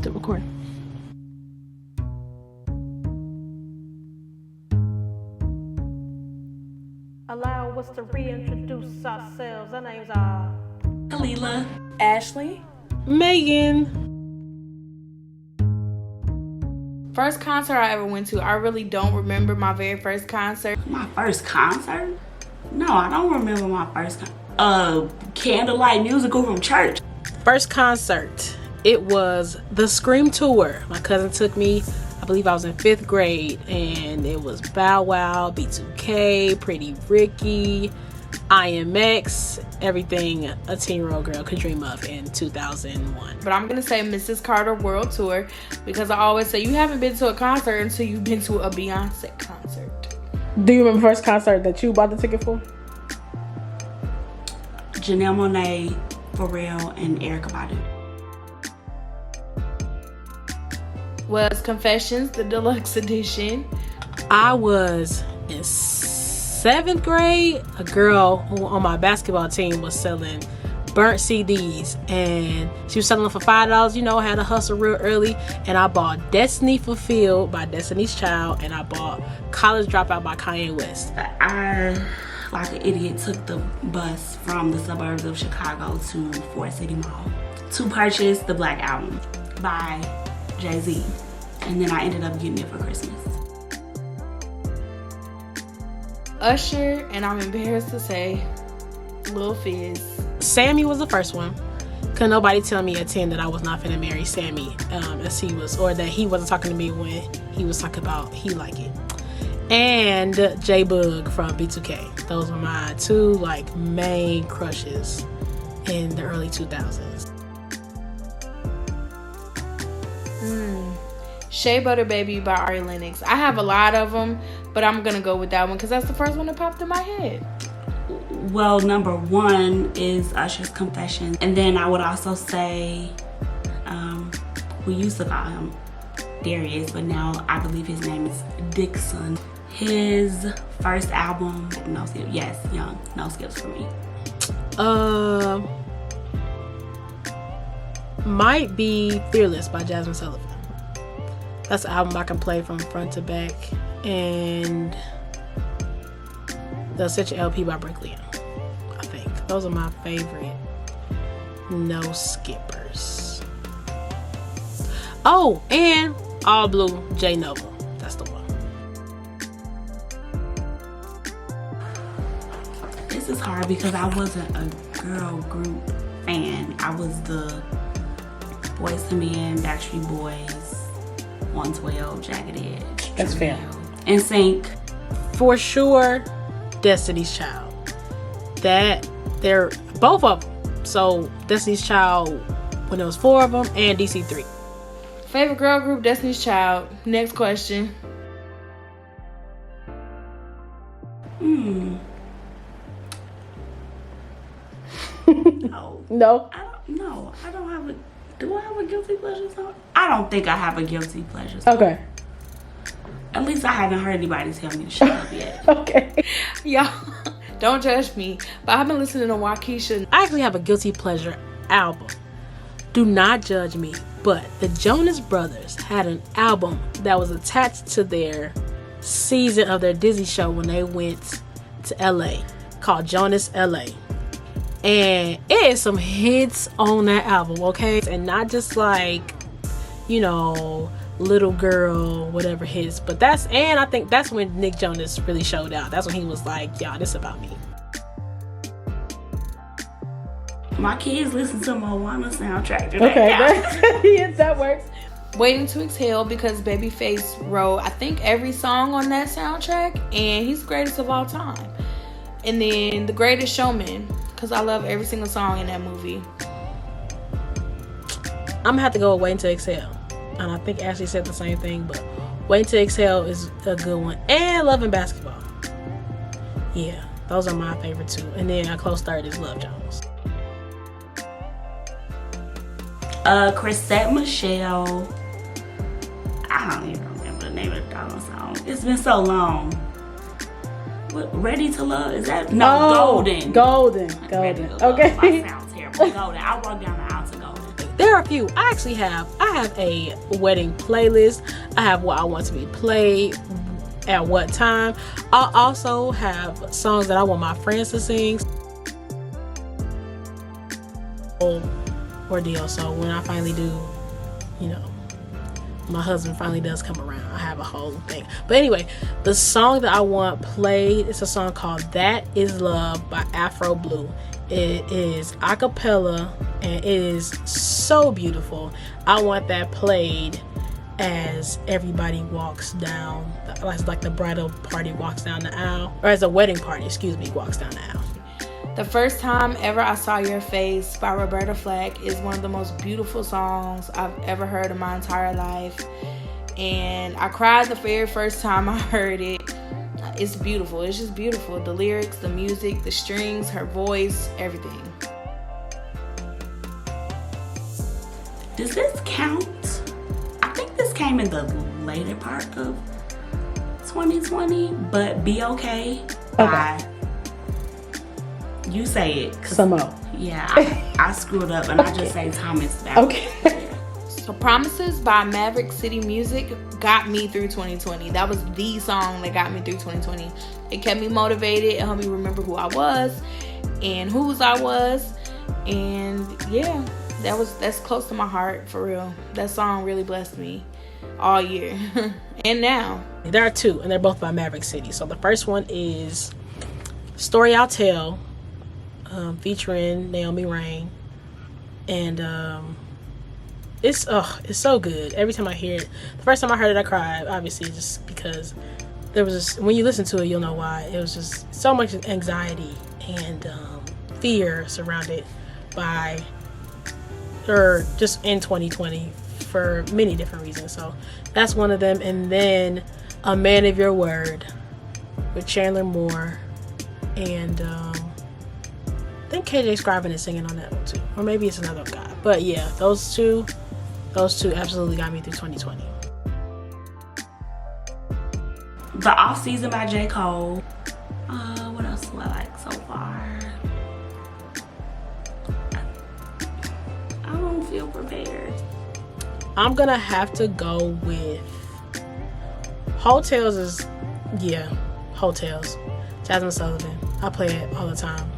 to record. Allow us to reintroduce ourselves. Our names are Kalila, Ashley. Megan. First concert I ever went to, I really don't remember my very first concert. My first concert? No, I don't remember my first candlelight musical from church. first concert. It was the Scream Tour. My cousin took me. I believe I was in 5th grade, and it was Bow Wow, B2K, Pretty Ricky, IMX, everything a 10-year-old girl could dream of in 2001. But I'm gonna say Mrs. Carter World Tour because I always say you haven't been to a concert until you've been to a Beyonce concert. Do you remember the first concert that you bought the ticket for? Janelle Monáe, Pharrell, and Erykah Badu. Was Confessions, the deluxe edition. I was in 7th grade. A girl who on my basketball team was selling burnt CDs, and she was selling them for $5. You know, I had to hustle real early, and I bought Destiny Fulfilled by Destiny's Child, and I bought College Dropout by Kanye West. I, like an idiot, took the bus from the suburbs of Chicago to Fort City Mall to purchase the Black Album by Jay-Z, and then I ended up getting it for Christmas. Usher, and I'm embarrassed to say, Lil Fizz. Sammy was the first one. Couldn't nobody tell me at 10 that I was not finna marry Sammy, as he was, or that he wasn't talking to me when he was talking about he like it. And J-Bug from B2K. Those were my two main crushes in the early 2000s. Shea Butter Baby by Ari Lennox. I have a lot of them, but I'm gonna go with that one because that's the first one that popped in my head. Well, number one is Usher's Confessions, and then I would also say we used to call him Darius, but now I believe his name is Dixon. His first album, No Skips, yes, Young, No Skips for me. Might be Fearless by Jasmine Sullivan. That's an album I can play from front to back. And the Essential LP by Brinkley, I think. Those are my favorite no skippers. Oh, and All Blue, J Nova. That's the one. This is hard because I wasn't a girl group fan. I was the Boys to Men, Backstreet Boys, 112, Jagged Edge. That's fair. NSYNC. For sure, Destiny's Child. That, they're both of them. So, Destiny's Child, when there was 4 of them, and DC3. Favorite girl group, Destiny's Child. Next question. No. I don't have a... Do I have a guilty pleasure song? I don't think I have a guilty pleasure song. Okay. At least I haven't heard anybody tell me to shut up yet. Okay. Y'all, don't judge me, but I've been listening to Waukesha. I actually have a guilty pleasure album. Do not judge me, but the Jonas Brothers had an album that was attached to their season of their Disney show when they went to LA called Jonas LA. And it is some hits on that album, okay? And not just Little Girl, whatever hits. But I think that's when Nick Jonas really showed out. That's when he was like, y'all, this about me. My kids listen to Moana soundtrack today. Okay, that works. Waiting to Exhale because Babyface wrote, I think, every song on that soundtrack, and he's the greatest of all time. And then The Greatest Showman, because I love every single song in that movie. I'm gonna have to go with Waiting to Exhale. And I think Ashley said the same thing, but Waiting to Exhale is a good one. And Love and Basketball. Yeah, those are my favorite two. And then a close third is Love Jones. Chrisette Michelle. I don't even remember the name of the dog song. It's been so long. What, Ready to Love? Is that? No, Golden. Golden. Okay. Okay. I sound terrible. Golden. I walk down the aisle to Golden. There are a few. I I have a wedding playlist. I have what I want to be played at what time. I also have songs that I want my friends to sing. Ordeal. So when I finally do, you know, my husband finally does come around, I have a whole thing. But anyway, the song that I want played is a song called That Is Love by Afro Blue. It is a cappella and it is so beautiful. I want that played as everybody walks down, like the bridal party walks down the aisle, or as a wedding party, walks down the aisle. The First Time Ever I Saw Your Face by Roberta Flack is one of the most beautiful songs I've ever heard in my entire life. And I cried the very first time I heard it. It's beautiful. It's just beautiful. The lyrics, the music, the strings, her voice, everything. Does this count? I think this came in the later part of 2020, but Be Okay by... You say it. Samo. Yeah, I screwed up and I just say Thomas back. Okay. So Promises by Maverick City Music got me through 2020. That was the song that got me through 2020. It kept me motivated. It helped me remember who I was and whose I was. And yeah, that's close to my heart, for real. That song really blessed me all year and now. There are two, and they're both by Maverick City. So the first one is Story I'll Tell, featuring Naomi Rain, and it's so good. Every time I hear it, the first time I heard it I cried, obviously, just because there was just, when you listen to it you'll know why. It was just so much anxiety and fear surrounded by her just in 2020 for many different reasons. So that's one of them. And then A Man of Your Word with Chandler Moore, and I think KJ Scriven is singing on that one too, or maybe it's another guy. But yeah, those two absolutely got me through 2020. The Off Season by J. Cole. What else do I like so far? I don't feel prepared. I'm gonna have to go with Hotels. Hotels. Jasmine Sullivan. I play it all the time.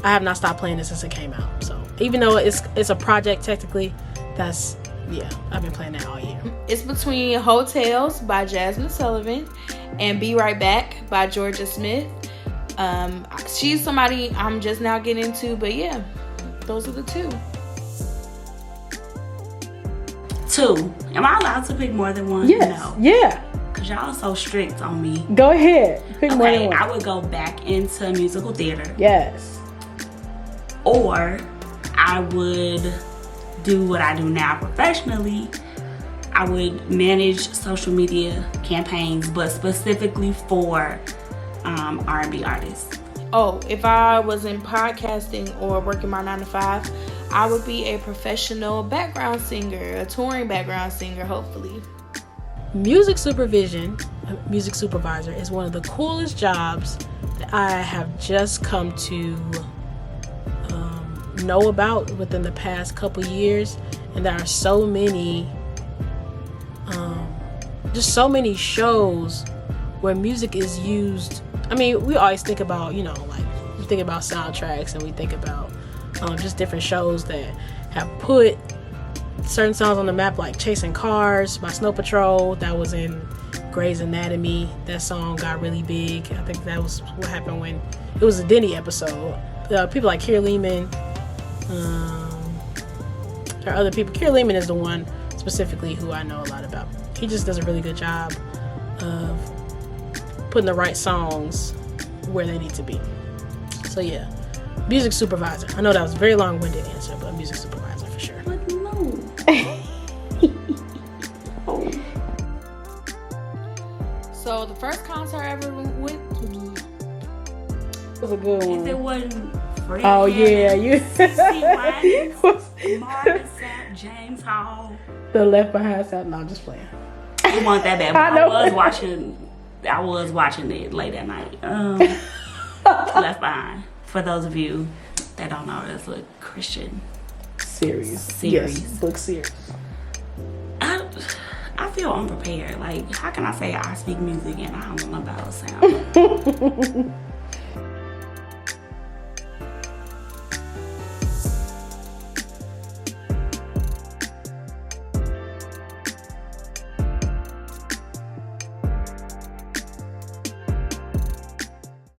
I have not stopped playing it since it came out. So even though it's a project technically, I've been playing that all year. It's between Hotels by Jasmine Sullivan and Be Right Back by Georgia Smith. She's somebody I'm just now getting into, but yeah, those are the two. Two. Am I allowed to pick more than one? Yes. No. Yeah. Cause y'all are so strict on me. Go ahead. Pick more than one. I would go back into musical theater. Yes. Or I would do what I do now professionally. I would manage social media campaigns, but specifically for R&B artists. Oh, if I was in podcasting or working my 9 to 5, I would be a professional background singer, a touring background singer, hopefully. Music supervision, music supervisor, is one of the coolest jobs that I have just come to know about within the past couple years. And there are so many just so many shows where music is used. I mean, we always think about, like we think about soundtracks, and we think about just different shows that have put certain songs on the map, like Chasing Cars by Snow Patrol. That was in Grey's Anatomy. That song got really big. I think that was what happened when it was a Denny episode. People like Keir Lehman, there are other people. Keir Lehman is the one specifically who I know a lot about. He just does a really good job of putting the right songs where they need to be. So yeah, music supervisor. I know that was a very long-winded answer, but music supervisor for sure. But no. So the first concert I ever went was a good one. If it wasn't Fred, oh yeah, you. Marvin Sapp, James Hall. The Left Behind sound. No, I'm just playing. It wasn't that bad. But I know. I was watching it late at night. Left Behind. For those of you that don't know, it's a Christian series. Yes, book series. feel unprepared. Like, how can I say I speak music and I don't know about sound?